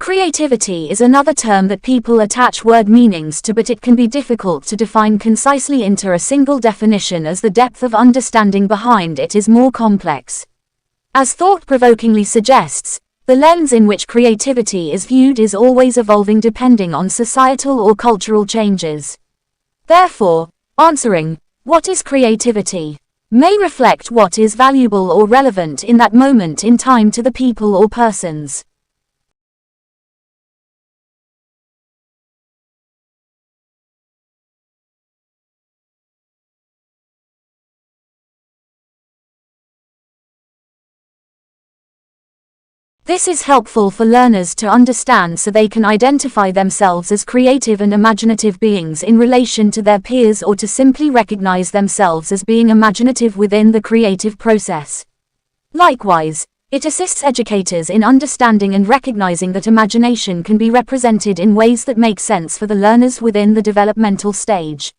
Creativity is another term that people attach word meanings to, but it can be difficult to define concisely into a single definition as the depth of understanding behind it is more complex. As thought-provokingly suggests, the lens in which creativity is viewed is always evolving depending on societal or cultural changes. Therefore, answering, "What is creativity?" may reflect what is valuable or relevant in that moment in time to the people or persons. This is helpful for learners to understand so they can identify themselves as creative and imaginative beings in relation to their peers, or to simply recognize themselves as being imaginative within the creative process. Likewise, it assists educators in understanding and recognizing that imagination can be represented in ways that make sense for the learners within the developmental stage.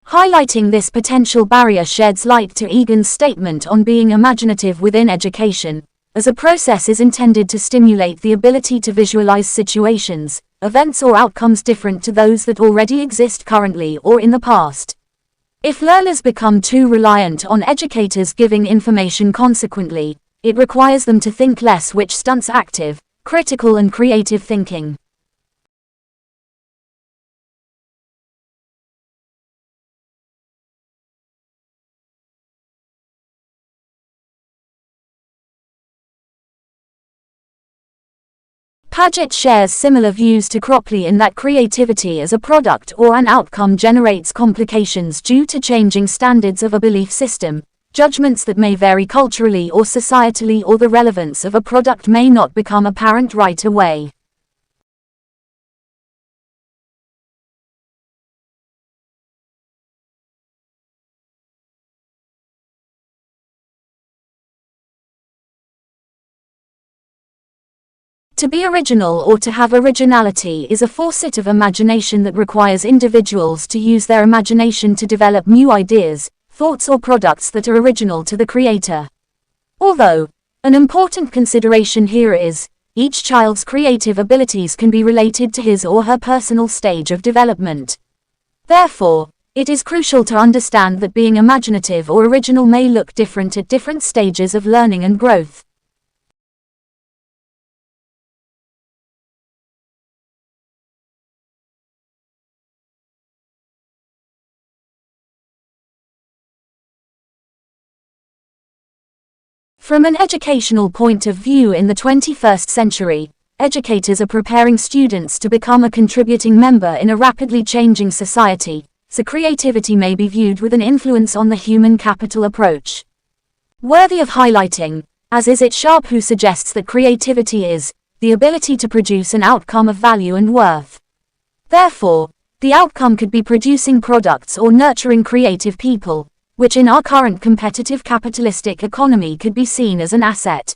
Highlighting this potential barrier sheds light to Egan's statement on being imaginative within education, as a process is intended to stimulate the ability to visualize situations, events or outcomes different to those that already exist currently or in the past. If learners become too reliant on educators giving information consequently, it requires them to think less, which stunts active, critical and creative thinking. Paget shares similar views to Cropley in that creativity as a product or an outcome generates complications due to changing standards of a belief system, judgments that may vary culturally or societally, or the relevance of a product may not become apparent right away. To be original or to have originality is a facet of imagination that requires individuals to use their imagination to develop new ideas, thoughts or products that are original to the creator. Although, an important consideration here is, each child's creative abilities can be related to his or her personal stage of development. Therefore, it is crucial to understand that being imaginative or original may look different at different stages of learning and growth. From an educational point of view, in the 21st century, educators are preparing students to become a contributing member in a rapidly changing society, so creativity may be viewed with an influence on the human capital approach. Worthy of highlighting, as is it Sharp, who suggests that creativity is the ability to produce an outcome of value and worth. Therefore, the outcome could be producing products or nurturing creative people, which in our current competitive capitalistic economy could be seen as an asset.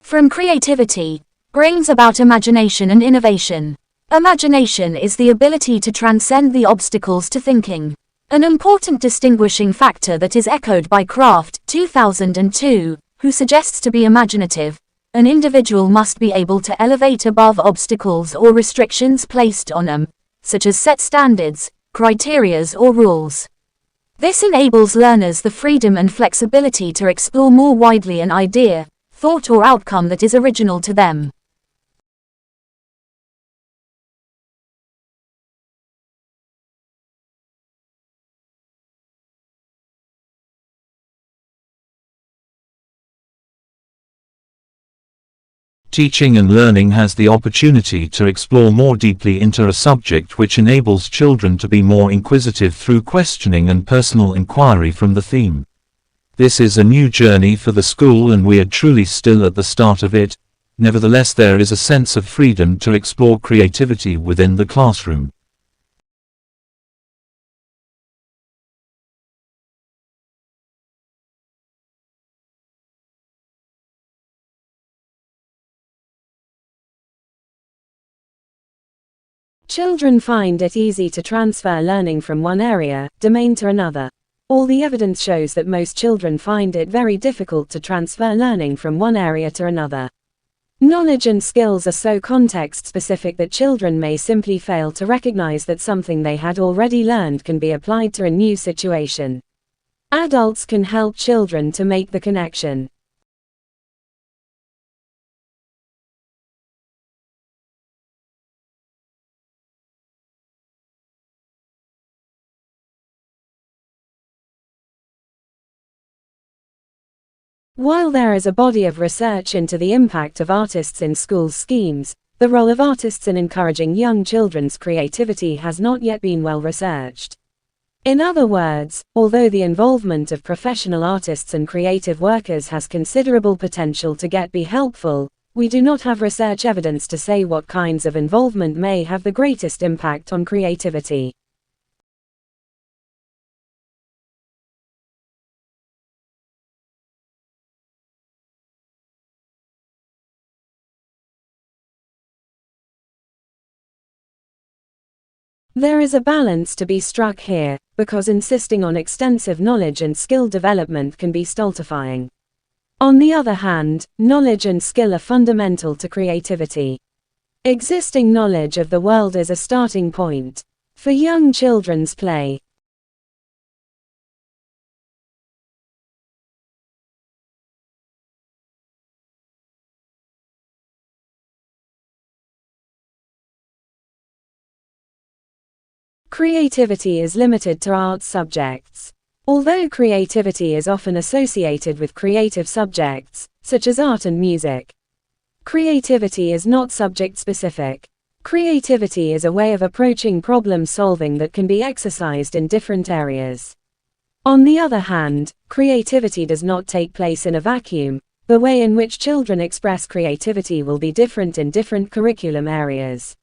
From creativity brings about imagination and innovation. Imagination is the ability to transcend the obstacles to thinking. An important distinguishing factor that is echoed by Kraft, 2002, who suggests to be imaginative, an individual must be able to elevate above obstacles or restrictions placed on them, such as set standards, criterias or rules. This enables learners the freedom and flexibility to explore more widely an idea, thought or outcome that is original to them. Teaching and learning has the opportunity to explore more deeply into a subject, which enables children to be more inquisitive through questioning and personal inquiry from the theme. This is a new journey for the school, and we are truly still at the start of it. Nevertheless, there is a sense of freedom to explore creativity within the classroom. Children find it easy to transfer learning from one domain to another. All the evidence shows that most children find it very difficult to transfer learning from one area to another. Knowledge and skills are so context-specific that children may simply fail to recognize that something they had already learned can be applied to a new situation. Adults can help children to make the connection. While there is a body of research into the impact of artists in school schemes, the role of artists in encouraging young children's creativity has not yet been well researched. In other words, although the involvement of professional artists and creative workers has considerable potential to be helpful, we do not have research evidence to say what kinds of involvement may have the greatest impact on creativity. There is a balance to be struck here, because insisting on extensive knowledge and skill development can be stultifying. On the other hand, knowledge and skill are fundamental to creativity. Existing knowledge of the world is a starting point for young children's play. Creativity is limited to arts subjects. Although creativity is often associated with creative subjects, such as art and music, creativity is not subject-specific. Creativity is a way of approaching problem-solving that can be exercised in different areas. On the other hand, creativity does not take place in a vacuum. The way in which children express creativity will be different in different curriculum areas.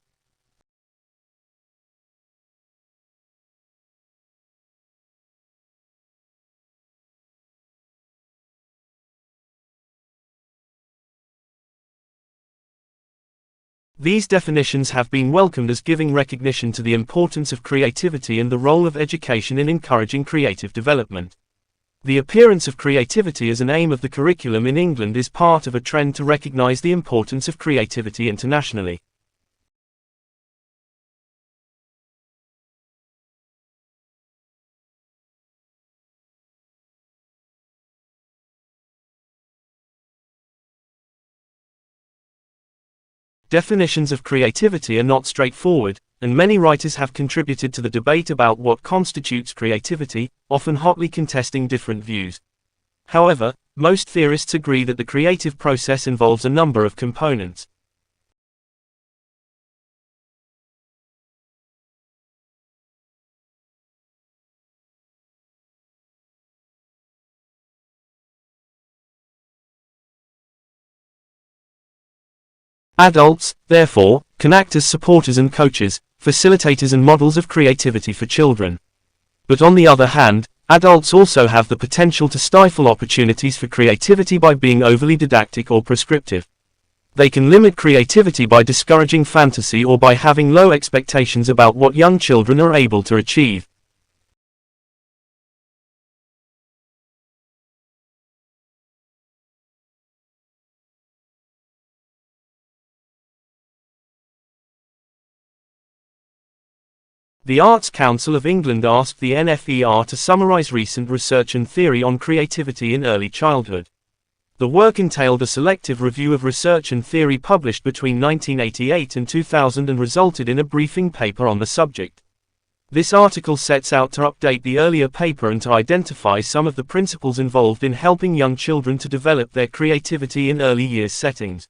These definitions have been welcomed as giving recognition to the importance of creativity and the role of education in encouraging creative development. The appearance of creativity as an aim of the curriculum in England is part of a trend to recognize the importance of creativity internationally. Definitions of creativity are not straightforward, and many writers have contributed to the debate about what constitutes creativity, often hotly contesting different views. However, most theorists agree that the creative process involves a number of components. Adults, therefore, can act as supporters and coaches, facilitators and models of creativity for children. But on the other hand, adults also have the potential to stifle opportunities for creativity by being overly didactic or prescriptive. They can limit creativity by discouraging fantasy or by having low expectations about what young children are able to achieve. The Arts Council of England asked the NFER to summarize recent research and theory on creativity in early childhood. The work entailed a selective review of research and theory published between 1988 and 2000 and resulted in a briefing paper on the subject. This article sets out to update the earlier paper and to identify some of the principles involved in helping young children to develop their creativity in early years settings.